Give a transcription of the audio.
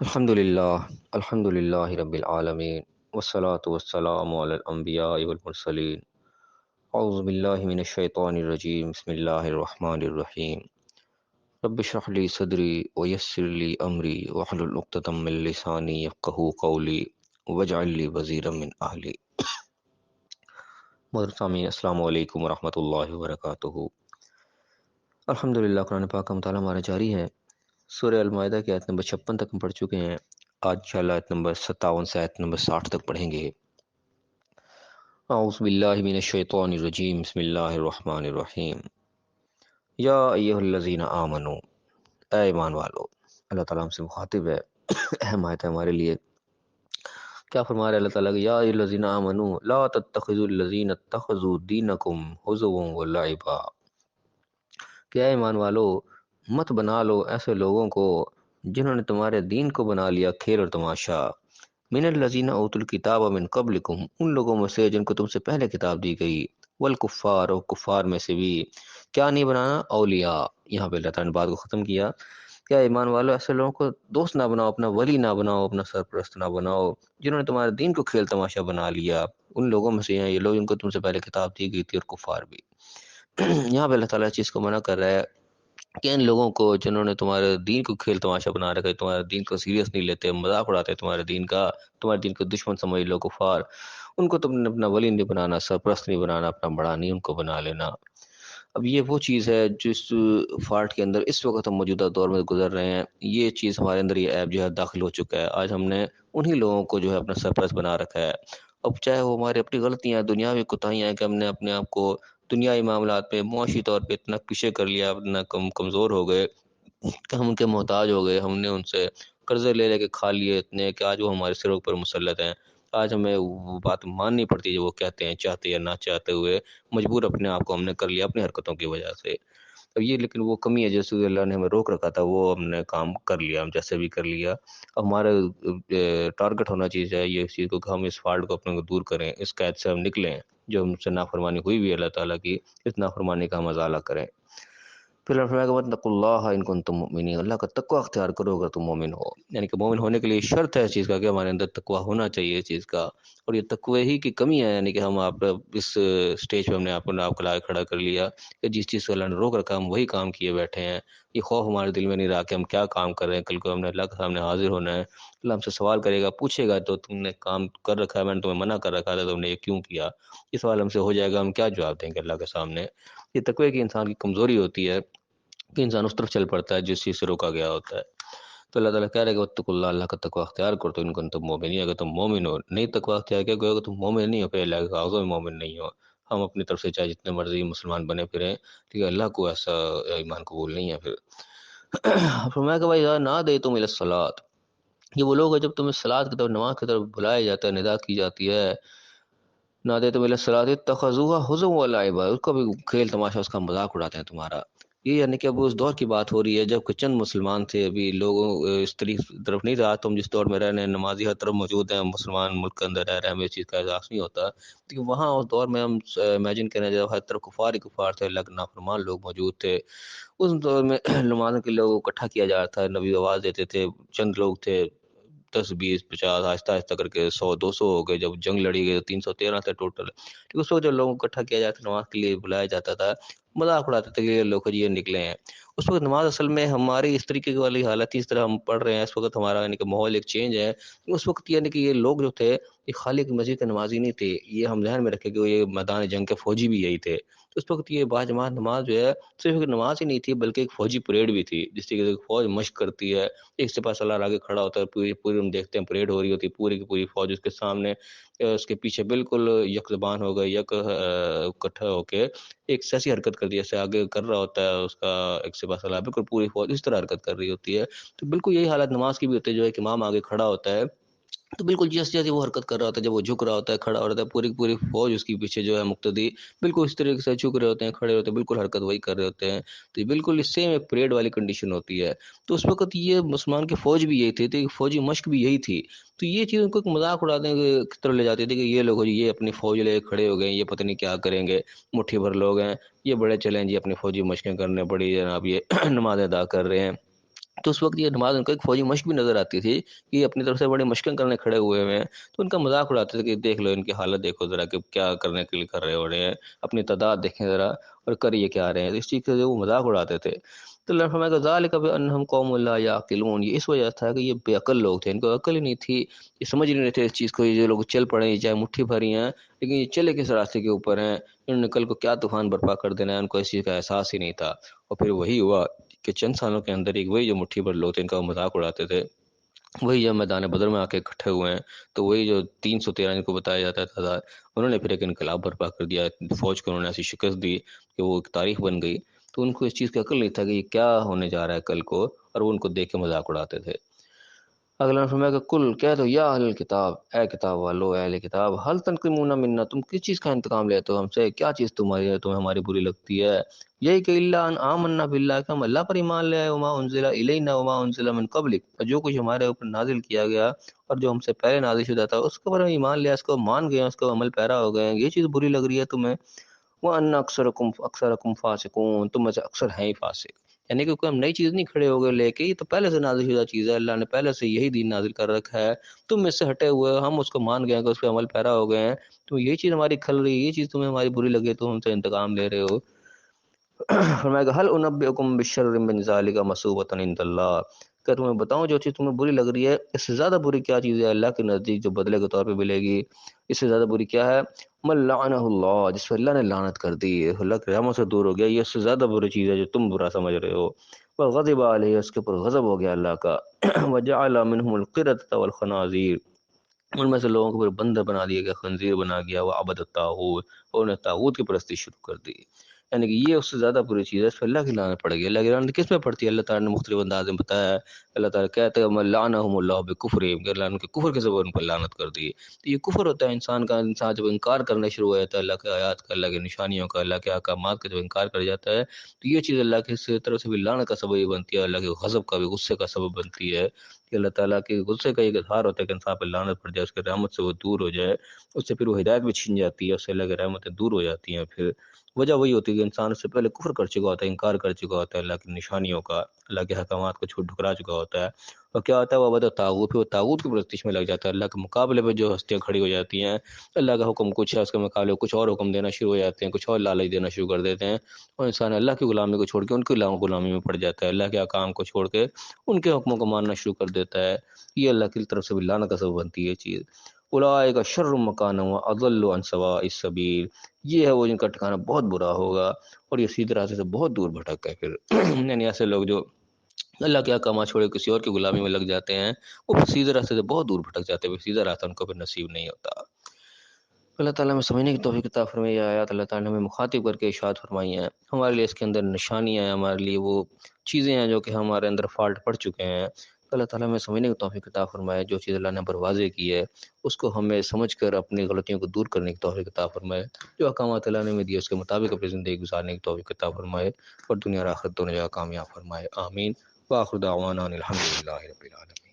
الحمد للہ رب العالمین والصلاة والسلام علی الانبیاء والمرسلین اعوذ باللہ من الشیطان الرجیم بسم اللہ الرحمن الرحیم رب اشرح لی صدری ویسر لی امری واحلل عقدۃ من لسانی یفقہوا قولی واجعل لی وزیرا من اہلی۔ محترم سامعین، السلام علیکم ورحمۃ اللہ وبرکاتہ۔ الحمدللہ، قرآن پاک کا مطالعہ ہمارا جاری ہے۔ سورہ المائدہ کی آیت نمبر 56 تک ہم پڑھ چکے ہیں۔ آج انشاءاللہ آیت نمبر 57 سے آیت نمبر 60 تک پڑھیں گے۔ اعوذ باللہ من الشیطان الرجیم، بسم اللہ الرحمن الرحیم۔ یا ایہا الذین آمنو، اے ایمان والو۔ اللہ تعالیٰ ہم سے مخاطب ہے، اہم آیت ہے ہمارے لیے۔ کیا فرما رہے اللہ تعالیٰ کہ یا ایہا الذین آمنو لا تتخذوا الذین اتخذوا دینکم ہزوا ولعبا، کہ اے ایمان والو مت بنا لو ایسے لوگوں کو جنہوں نے تمہارے دین کو بنا لیا کھیل اور تماشا۔ من الذین اوتوا الکتاب من قبلکم، ان لوگوں میں سے جن کو تم سے پہلے کتاب دی گئی، والکفار، اور کفار میں سے بھی۔ کیا نہیں بنانا؟ اولیاء۔ یہاں پہ اللہ تعالیٰ نے بات کو ختم کیا۔ کیا ایمان والو ایسے لوگوں کو دوست نہ بناؤ، اپنا ولی نہ بناؤ، اپنا سرپرست نہ بناؤ جنہوں نے تمہارے دین کو کھیل تماشا بنا لیا۔ ان لوگوں میں سے ہیں یہ لوگ جن کو تم سے پہلے کتاب دی گئی تھی، اور کفار بھی۔ یہاں پہ اللہ تعالیٰ اس چیز کو منع کر رہا ہے کہ ان لوگوں کو جنہوں نے تمہارے دین کو کھیل تماشا بنا رکھا ہے، تمہارے دین کو سیریس نہیں لیتے، مذاق اڑاتے تمہارے دین کا، تمہارے دین کو دشمن سمجھ لو کفار، ان کو تم نے اپنا ولی نہیں بنانا، سرپرست نہیں بنانا، اپنا بڑا نہیں ان کو بنا لینا۔ اب یہ وہ چیز ہے جس فالٹ کے اندر اس وقت ہم موجودہ دور میں گزر رہے ہیں۔ یہ چیز ہمارے اندر، یہ ایپ جو ہے داخل ہو چکا ہے۔ آج ہم نے انہی لوگوں کو جو ہے اپنا سرپرست بنا رکھا ہے۔ اب چاہے وہ ہماری اپنی غلطیاں، دنیاوی کوتاہیاں ہیں کہ ہم نے اپنے آپ کو دنیائی معاملات پہ، معاشی طور پہ اتنا پیچھے کر لیا، اتنا کمزور ہو گئے کہ ہم ان کے محتاج ہو گئے۔ ہم نے ان سے قرضے لے لے کے کھا لیے اتنے کہ آج وہ ہمارے سروں پر مسلط ہیں۔ آج ہمیں وہ بات ماننی پڑتی ہے جو وہ کہتے ہیں، چاہتے یا نہ چاہتے ہوئے، مجبور اپنے آپ کو ہم نے کر لیا اپنی حرکتوں کی وجہ سے۔ اب یہ لیکن وہ کمی ہے جیسے اللہ نے ہمیں روک رکھا تھا، وہ ہم نے کام کر لیا، ہم جیسے بھی کر لیا۔ اب ہمارا ٹارگٹ ہونا چاہیے یہ اس چیز کو کہ ہم اس فالٹ کو اپنے کو دور کریں، اس قید سے ہم نکلیں جو ہم سے نافرمانی ہوئی بھی ہے اللہ تعالیٰ کی، اس نافرمانی کا ہم ازالہ کریں۔ پھر اللہ فرمایا کہ واتقوا اللہ ان کنتم مؤمنین، اللہ کا تقوی اختیار کرو اگر تم مومن ہو۔ یعنی کہ مومن ہونے کے لیے شرط ہے اس چیز کا کہ ہمارے اندر تقوی ہونا چاہیے اس چیز کا، اور یہ تقوی ہی کی کمی ہے۔ یعنی کہ ہم آپ اس سٹیج پہ ہم نے اپنے آپ کو لا کے کھڑا کر لیا کہ جس چیز سے اللہ نے روک رکھا ہم وہی کام کیے بیٹھے ہیں۔ یہ خوف ہمارے دل میں نہیں رہا کہ ہم کیا کام کر رہے ہیں، کل کو ہم نے اللہ کے سامنے حاضر ہونا ہے، اللہ ہم سے سوال کرے گا، پوچھے گا تو تم نے کام کر رکھا ہے، میں نے تمہیں منع کر رکھا تھا، تم نے یہ کیوں کیا؟ یہ سوال ہم سے ہو جائے گا، ہم کیا جواب دیں گے اللہ کے سامنے؟ یہ تقوی کی انسان کی کمزوری ہوتی ہے کہ انسان اس طرف چل پڑتا ہے جس چیز سے روکا گیا ہوتا ہے۔ تو اللہ تعالیٰ کہہ رہے کہ واتقوا اللہ، اللہ کا تقوی اختیار کرو تو ان کنتم مومنین، اگر تم مومن ہو۔ نہیں تقوی اختیار کیا کہ اگر تم مومن نہیں ہو، پھر اللہ کے کاغذوں میں مومن نہیں ہو۔ ہم اپنی طرف سے چاہے جتنے مرضی مسلمان بنے پھریں، ٹھیک ہے، اللہ کو ایسا ایمان قبول نہیں ہے۔ پھر فرمایا کہ بھائی نہ دے تم الصلاۃ، یہ وہ لوگ ہیں جب تمہیں صلاۃ کی طرف، نماز کی طرف بلایا جاتا ہے، ندا کی جاتی ہے، نہ دے تم الصلاۃ اتخذوها حزوا ولعبا، اس کو بھی کھیل تماشا، اس کا مذاق اڑاتے ہیں تمہارا۔ یہ یعنی کہ اب اس دور کی بات ہو رہی ہے جب کہ چند مسلمان تھے، ابھی لوگوں اس طرف نہیں رہا۔ تم جس دور میں رہنے، نمازی ہر طرف موجود ہیں، مسلمان ملک کے اندر رہ رہے ہیں، ہمیں اس چیز کا احساس نہیں ہوتا، لیکن وہاں اس دور میں ہم امیجن کریں جب ہر طرف کفار ہی کفار تھے، اللہ کے نافرمان لوگ موجود تھے۔ اس دور میں نمازوں کے لوگوں کو اکٹھا کیا جا رہا تھا، نبی آواز دیتے تھے، چند لوگ تھے، 10 20 50 آہستہ آہستہ کر کے 100 200 ہو گئے، جب جنگ لڑی گئی تو 313 تھے ٹوٹل۔ ٹھیک، اس وقت جب لوگوں کو اکٹھا کیا جاتا تھا، نماز کے لیے بلایا جاتا تھا، مذاق اڑاتے تھے کہ یہ لوگ یہ نکلے ہیں۔ اس وقت نماز اصل میں ہماری اس طریقے کی والی حالت تھی، اس طرح ہم پڑھ رہے ہیں اس وقت، ہمارا یعنی کہ ماحول ایک چینج ہے۔ اس وقت یعنی کہ یہ لوگ جو تھے یہ خالی ایک مسجد کے نمازی نہیں تھے، یہ ہم ذہن میں رکھیں کہ یہ میدان جنگ کے فوجی بھی یہی تھے۔ تو اس وقت یہ باجماعت نماز جو ہے صرف ایک نماز ہی نہیں تھی بلکہ ایک فوجی پریڈ بھی تھی، جس طریقے سے فوج مشق کرتی ہے، ایک سپاہ سالار آگے کھڑا ہوتا ہے، پوری ہم دیکھتے ہیں پریڈ ہو رہی ہوتی ہے، پوری کی پوری فوج اس کے سامنے، اس کے پیچھے بالکل یک زبان ہو گئی، یک اکٹھا ہو کے ایک ایسی حرکت کر دی جیسے آگے کر رہا ہوتا ہے اس کا ایک سپاہ سالار، بالکل پوری فوج اس طرح حرکت کر رہی ہوتی ہے۔ تو بالکل یہی حالت نماز کی بھی ہوتی ہے، جو ایک امام آگے کھڑا ہوتا ہے تو بالکل جیسے وہ حرکت کر رہا ہوتا ہے، جب وہ جھک رہا ہوتا ہے، کھڑا ہو رہا ہے، پوری پوری فوج اس کے پیچھے جو ہے مقتدی بالکل اس طریقے سے جھک رہے ہوتے ہیں، کھڑے ہوتے ہیں، بالکل حرکت وہی کر رہے ہوتے ہیں۔ تو یہ بالکل اس سے ایک پریڈ والی کنڈیشن ہوتی ہے۔ تو اس وقت یہ مسلمان کی فوج بھی یہی تھی، تو فوجی مشق بھی یہی تھی۔ تو یہ چیز ان کو ایک مذاق اڑانے کی طرف لے جاتی تھی کہ یہ لوگ یہ اپنی فوج لے کھڑے ہو گئے، یہ پتہ نہیں کیا کریں گے، مٹھی بھر لوگ ہیں، یہ بڑے چلیں جی اپنی فوجی مشقیں کرنے پڑی جناب، یہ نماز ادا کر رہے ہیں۔ تو اس وقت یہ نماز ان کو ایک فوجی مشق بھی نظر آتی تھی کہ یہ اپنی طرف سے بڑی مشقیں کرنے کھڑے ہوئے ہیں، تو ان کا مذاق اڑاتے تھے کہ دیکھ لو ان کی حالت دیکھو ذرا کہ کیا کرنے کے لیے کر رہے ہو رہے ہیں، اپنی تعداد دیکھیں ذرا اور کر یہ کیا رہے ہیں، اس چیز سے وہ مذاق اڑاتے تھے۔ تو اللہ نے فرمایا کہ ذالک بانہم قوم لا یعقلون، یہ اس وجہ تھا کہ یہ بے عقل لوگ تھے، ان کو عقل ہی نہیں تھی، یہ سمجھ نہیں رہے تھے اس چیز کو، یہ جو لوگ چل پڑے ہیں چاہے مٹھی بھری ہیں لیکن یہ چلے کس راستے کے اوپر ہیں، انہوں نے کل کو کیا طوفان برپا کر دینا ہے، ان کو اس چیز کا احساس ہی نہیں تھا۔ اور پھر وہی ہوا کہ چند سالوں کے اندر ایک وہی جو مٹھی بھر لوگ تھے ان کا مذاق اڑاتے تھے، وہی جب میدان بدر میں آ کے اکٹھے ہوئے ہیں تو وہی جو 313 جن کو بتایا جاتا تھا انہوں نے پھر ایک انقلاب برپا کر دیا، فوج کو انہوں نے ایسی شکست دی کہ وہ ایک تاریخ بن گئی۔ تو ان کو اس چیز کا عقل نہیں تھا کہ یہ کیا ہونے جا رہا ہے کل کو، اور وہ ان کو دیکھ کے مذاق اڑاتے تھے۔ اگلا نے فرمایا کہ کل کہہ دو یا اہل کتاب، اے کتاب والو، اے اہل کتاب، حل تنقمون منا، تم کس چیز کا انتقام لیتے ہو ہم سے، کیا چیز تمہاری تمہیں ہماری بری لگتی ہے؟ یہی کہ الا ان آمنا باللہ، کہ ہم اللہ پر ایمان لے آئے، وما انزل الینا وما انزل من قبلک، اور جو کچھ ہمارے اوپر نازل کیا گیا اور جو ہم سے پہلے نازل شدہ تھا اس کے اوپر ہم ایمان لیا، اس کو مان گئے، اس کو عمل پیرا ہو گئے ہیں، یہ چیز بری لگ رہی ہے تمہیں؟ وَأَنَّ أَكْثَرَكُمْ فَاسِقُونَ، تم میں سے اکثر ہیں ہی فاسق، یعنی کہ کوئی ہم نئی چیز نہیں کھڑے ہو گئے لے کے، یہ تو پہلے سے نازل شدہ چیز ہے، اللہ نے پہلے سے یہی دین نازل کر رکھا ہے، تم اس سے ہٹے ہوئے ہو، ہم اس کو مان گئے ہیں کہ اس پہ عمل پیرا ہو گئے ہیں، تو یہ چیز ہماری کھل رہی ہے، یہ چیز تمہیں ہماری بری لگے تو ہم سے انتقام لے رہے ہو۔ فرمایا کہ هل انبئکم بالشر من ذلک مثوبۃ عند اللہ، کہ تمہیں بتاؤں جو چیز تمہیں بری لگ رہی ہے اس سے زیادہ بری کیا چیز ہے اللہ کے نزدیک جو بدلے کے طور پہ ملے گی؟ اس سے زیادہ بری کیا ہے؟ من لعنہ اللہ، جس پر اللہ نے لعنت کر دی، اللہ کی رحمت سے دور ہو گیا، یہ اس سے زیادہ بری چیز ہے جو تم برا سمجھ رہے ہو۔ وغضب علیہ، اس کے اوپر غضب ہو گیا اللہ کا۔ وجعل منهم القردۃ والخنازیر، ان میں سے لوگوں کو پھر بندر بنا دیا گیا، خنزیر بنا گیا، وہ عبد الطاغوت، اور انہیں طاغوت کی پرستی شروع کر دی، یعنی کہ یہ اس سے زیادہ بری چیز ہے، اس پہ اللہ کی لعنت پڑے گی۔ اللہ کی لعنت کس میں پڑتی ہے؟ اللہ تعالیٰ نے مختلف انداز میں بتایا ہے، اللہ تعالیٰ کہتے ہیں من لعنہم اللہ بکفرہم، کہ اللہ نے ان کے کفر کے سبب ان پر لعنت کر دی۔ تو یہ کفر ہوتا ہے انسان کا، انسان جب انکار کرنا شروع ہو جاتا ہے اللہ کے آیات کا، اللہ کی نشانیوں کا، اللہ کے احکامات کا جب انکار کر جاتا ہے تو یہ چیز اللہ کی طرف سے بھی لعنت کا سبب بنتی ہے، اللہ کے غضب کا بھی، غصے کا سبب بنتی ہے، کہ اللہ تعالیٰ کے غصے کا ایک اظہار ہوتا ہے کہ انسان پہ لعنت پڑ جائے، اس کے رحمت سے وہ دور ہو جائے، اس سے پھر وہ ہدایت بھی چھین جاتی ہے، اس سے اللہ کی رحمتیں دور ہو جاتی ہیں۔ پھر وجہ وہی ہوتی ہے کہ انسان اس سے پہلے کفر کر چکا ہوتا ہے، انکار کر چکا ہوتا ہے اللہ کی نشانیوں کا، اللہ کے احکامات کو چھوڑ ٹھکرا چکا ہوتا ہے، اور کیا ہوتا ہے وہ عبادت طاغوت، پھر وہ طاغوت کی پرستش میں لگ جاتا ہے، اللہ کے مقابلے پہ جو ہستیاں کھڑی ہو جاتی ہیں، اللہ کا حکم کچھ ہے، اس کے مقابلے کچھ اور حکم دینا شروع ہو جاتے ہیں، کچھ اور لالچ دینا شروع کر دیتے ہیں، اور انسان اللہ کی غلامی کو چھوڑ کے ان کی غلامی میں پڑ جاتا ہے، اللہ کے احکام کو چھوڑ کے ان کے حکموں کو ماننا شروع کر دیتا ہے۔ یہ اللہ کی طرف سے بھی لعنت کا سبب بنتی ہے یہ چیز۔ اولئک شر مکانا واضل عن سواء السبیل، یہ ہے وہ جن کا ٹھکانہ بہت برا ہوگا اور یہ سیدھے راستے سے بہت دور بھٹک گئے۔ پھر یعنی ایسے لوگ جو اللہ کے احکامات چھوڑے کسی اور کی غلامی میں لگ جاتے ہیں وہ پھر سیدھے راستے سے بہت دور بھٹک جاتے ہیں، پھر سیدھا راستہ ان کو پھر نصیب نہیں ہوتا۔ اللہ تعالیٰ میں سمجھنے کی توفیق عطا فرمائی، یہ آیات اللہ تعالیٰ نے ہمیں مخاطب کر کے ارشاد فرمائی ہیں، ہمارے لیے اس کے اندر نشانیاں ہیں، ہمارے لیے وہ چیزیں ہیں جو کہ ہمارے اندر فالٹ پڑ چکے ہیں، تو اللہ تعالیٰ میں سمجھنے کی توفیق عطا فرمائے، جو چیز اللہ نے پر واضح کی ہے اس کو ہمیں سمجھ کر اپنی غلطیوں کو دور کرنے کی توفیق عطا فرمائے، جو احکامات اللہ نے ہمیں دیے اس کے مطابق اپنی زندگی گزارنے کی توفیق عطا فرمائے، اور دنیا اور آخرت دونوں جگہ کامیاب فرمائے، آمین۔ وآخر دعوانا ان الحمد للہ رب العالمین۔